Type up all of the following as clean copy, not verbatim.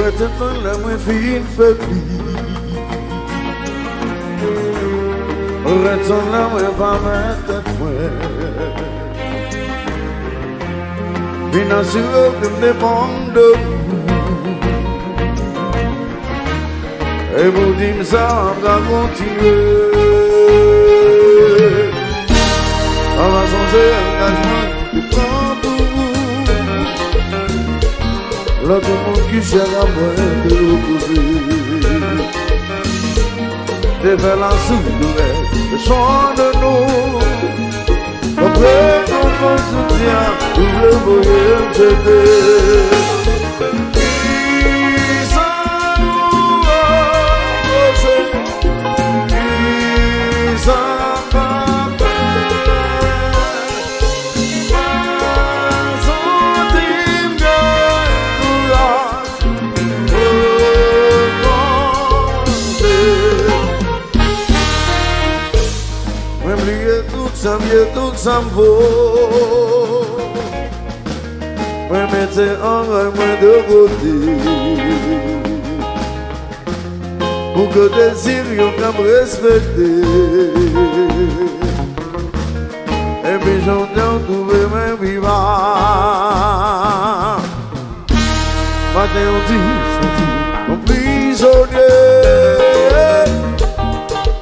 Retiens la moins fine faibli. Retiens la moins pas mettre moi. Bien assuré que me dépend de vous. Et vous dites ça, on va continuer. On va changer l'engagement qui prend pour vous. Là, tout le monde qui cherche à moi de l'opposer. J'ai fait la soudouleur, le chant de nous. Après, notre soutien, tout le voyez m'aider. Tout ça me vaut. Moi mettez en vrai moi de côté. Pour que désir yon ka me respecter. Et puis j'entends trouver mes vivants. Matin on dit, on prisonnier.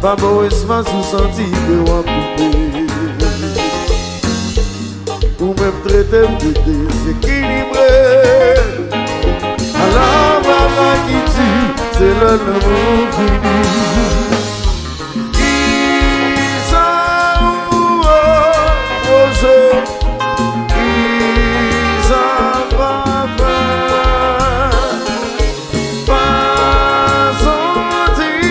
Pas beau espace sous senti que on coupé. Ou même traiter de déséquilibré. À la maman qui tue, c'est le nom fini. Isa ou Rojo, Isa papa, pas sentir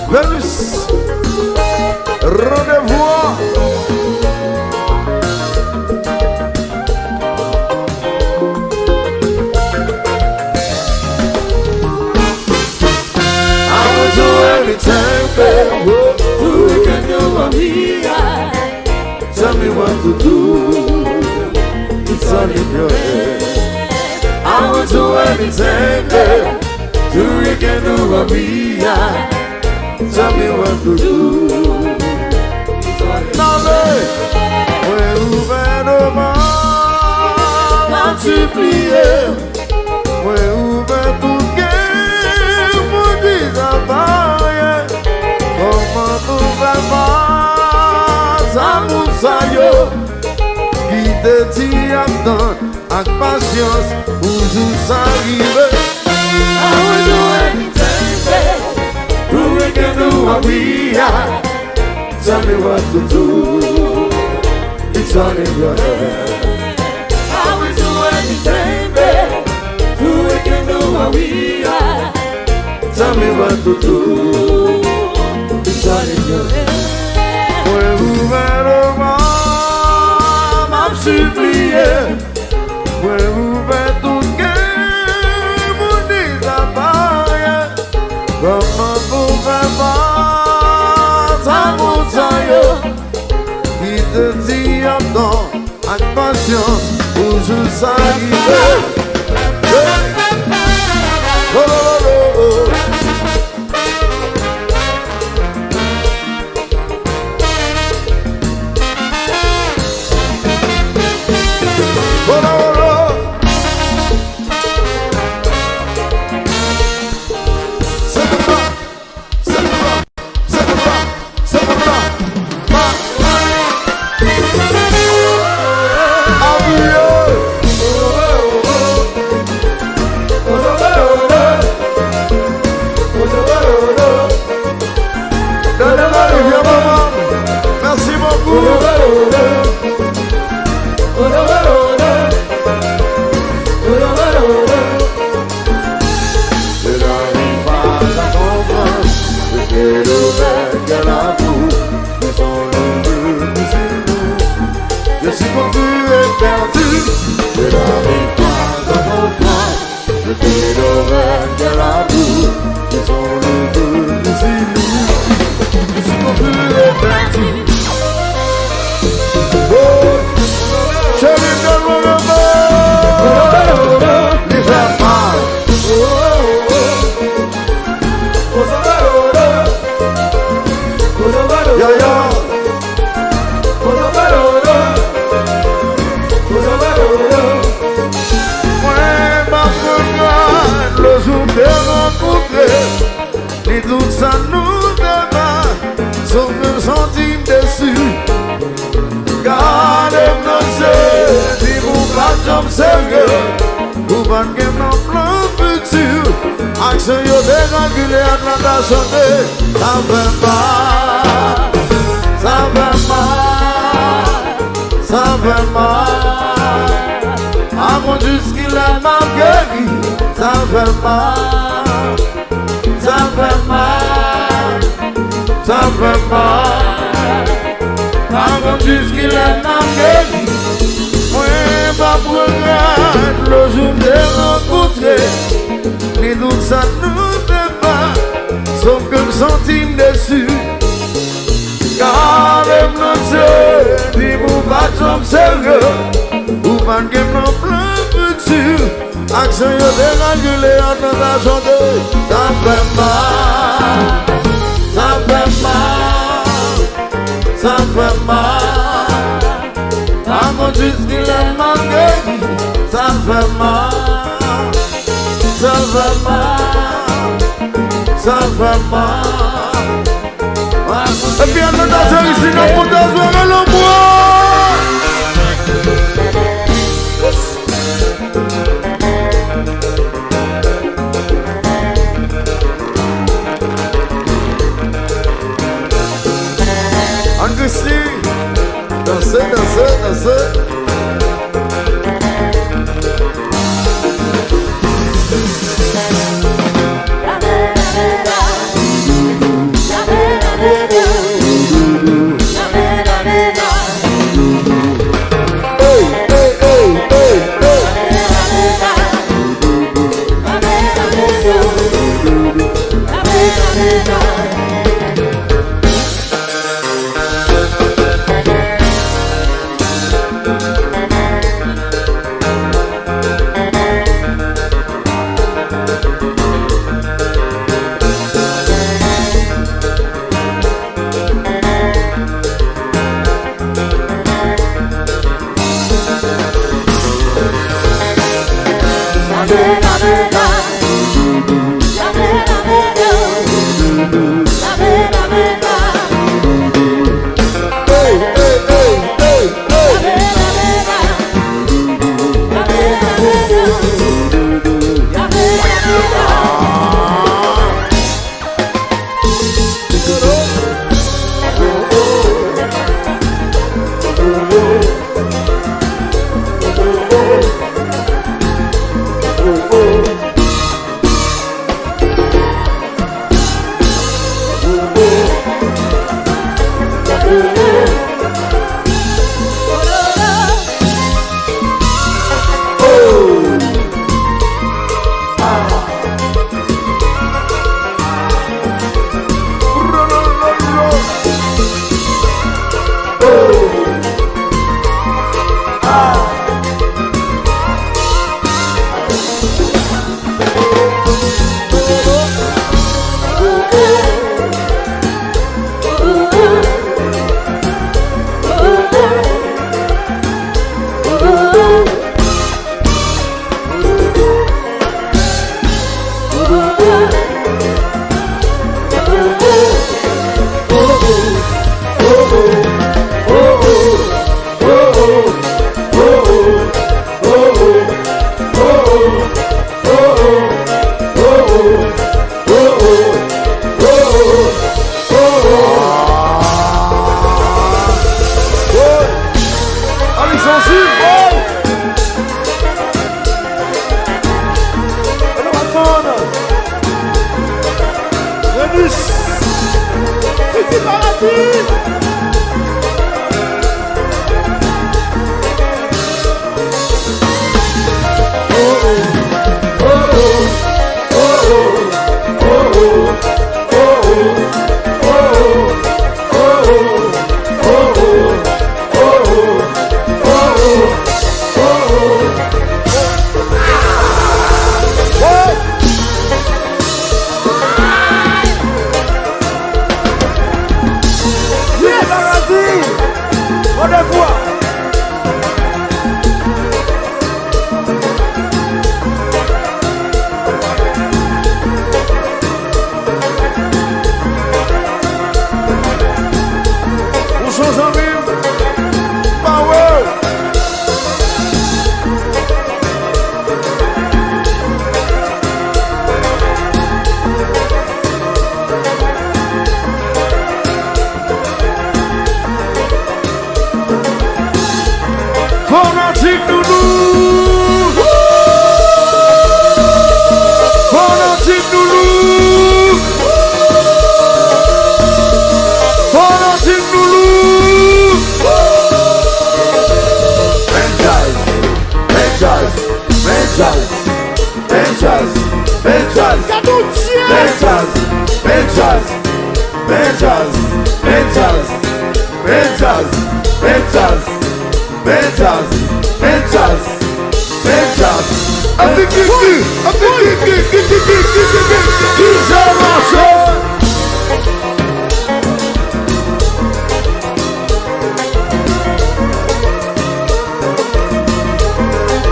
Venus, rendez-vous. I will do anything, baby. You can do what we are. Tell me what to do. It's all in your head. I will do anything, baby. You can do what we are. Tell me what to do. Now, when ouvert le mal, m'a supplié. When ouvert tout game, mon désappareil. Comment tout va mal, ça nous saillot. Qui te dit attends, avec patience, pour tout s'arriver. I will do anything, babe. We can do what we are. Tell me what to do. It's all in your head. I will do anything, babe. We can do what we are. Tell me what to do. It's all in your head. When vous verrez m'a supplié. When vous verrez tout game, mon désappareil. Comment vous faites pas, ça vous saille. Qui te dit attends, avec patience, pour juste arriver. Oh, oh, oh, oh. Oh, tout ça nous débat, sauf un centime dessus. Gardez-moi dis-vous pas comme sérieux, vous pas de mon plan futur. Action yo dérégulé à la santé, ça fait mal, ça fait mal, ça fait mal. À mon Dieu, ce qu'il a marqué, ça fait mal, ça fait mal, ça fait mal. À mon Dieu, ce qu'il a marqué, moi, pas pour regarder le jour de rencontrer. Les doutes ça nous débat, sauf que le centime dessus. Car même notre dis-moi pas comme sérieux, ou pas de mon plein futur. Action yo dérégulé en la santé, ça fait mal, ça fait mal, ça fait mal. À mon Dieu, ce qu'il a manqué, ça fait mal, ça fait mal, ça fait mal. Et puis on a dansé ici dans le danseur et le bois. Angusti, dansez, dansez, dansez. Benjas, Benjas, Benjas, Benjas, Benjas, Benjas, Benjas, Benjas, Benjas, Benjas, Benjas.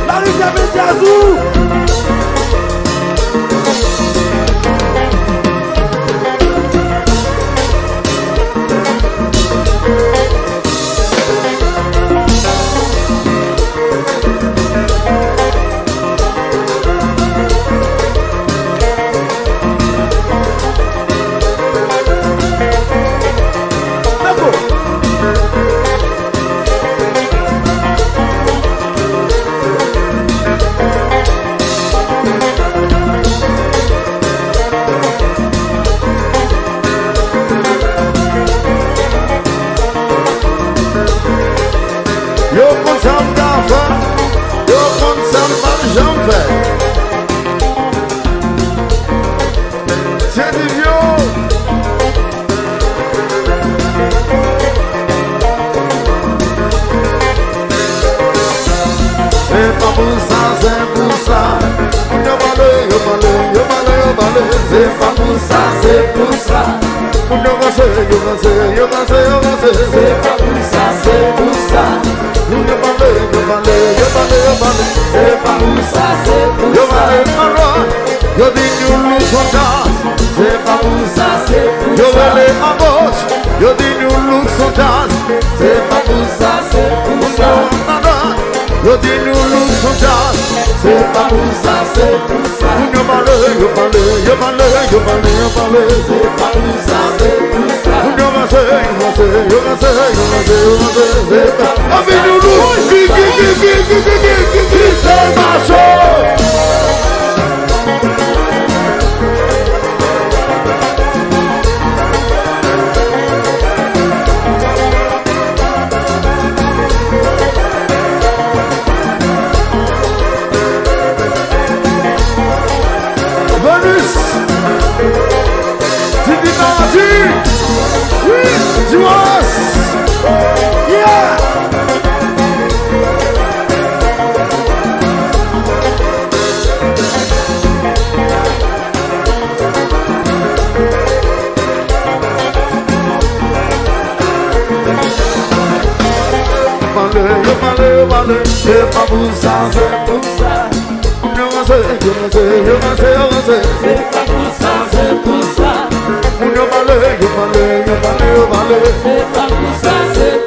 La rivière Benjazou. C'est pas pour ça, c'est pour ça. C'est pas pour ça, c'est pour ça. C'est pas pour ça, c'est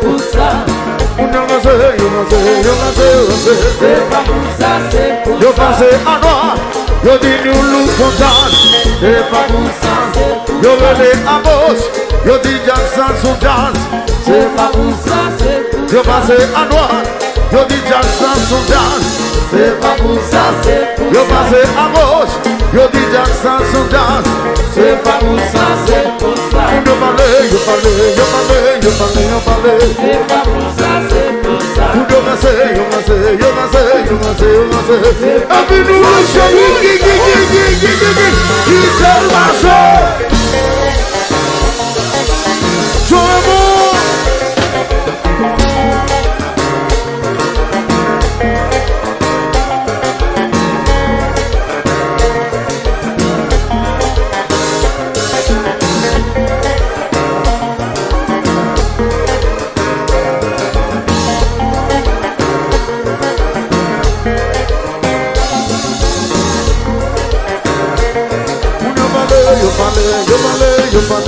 pour ça. C'est pas pour ça, c'est pour ça. Yo pensé à noir, yo dit nous loup spontan. C'est pas pour ça, c'est pour ça. Yo relé à gauche, yo dit Jackson sous jazz. C'est pas pour ça, c'est pour ça. Yo pensé à noir, yo dit Jackson sous jazz. C'est pas pour ça, c'est pour ça. Yo pensé à gauche, yo dit Jackson sous jazz. C'est pas pour ça, c'est pour ça. Yo parlé, yo parlé, yo parlé, yo parlé, yo parlé. C'est pas pour ça, c'est pour ça. Yo pensé, yo pensé, yo pensé, yo pensé, yo pensé. Avec nous le chéri, qui s'est marché.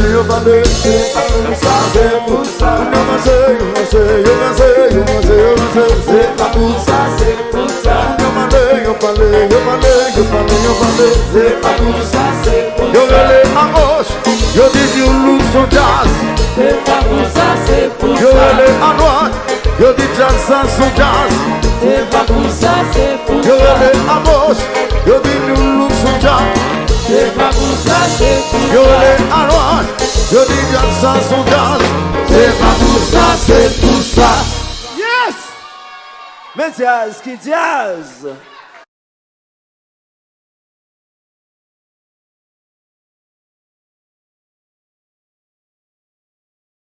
Yo parlé, c'est pas pour ça, c'est pour ça. C'est pas pour ça, c'est pour ça. Yo parlé, c'est pas pour ça, c'est pour ça. yo relé à gauche, yo dit you look so jazz. C'est pas pour ça, c'est pour ça. Yo relé à droite, yo dit Jackson so jazz. C'est pas pour ça, c'est pour ça. Yo relé à gauche, yo dit you look so jazz. C'est pas pour ça, c'est pour ça. Yo relé à droite, yo dit Jackson so jazz. C'est pas pour ça, c'est pour ça. Yes! Mais jazz, qui jazz?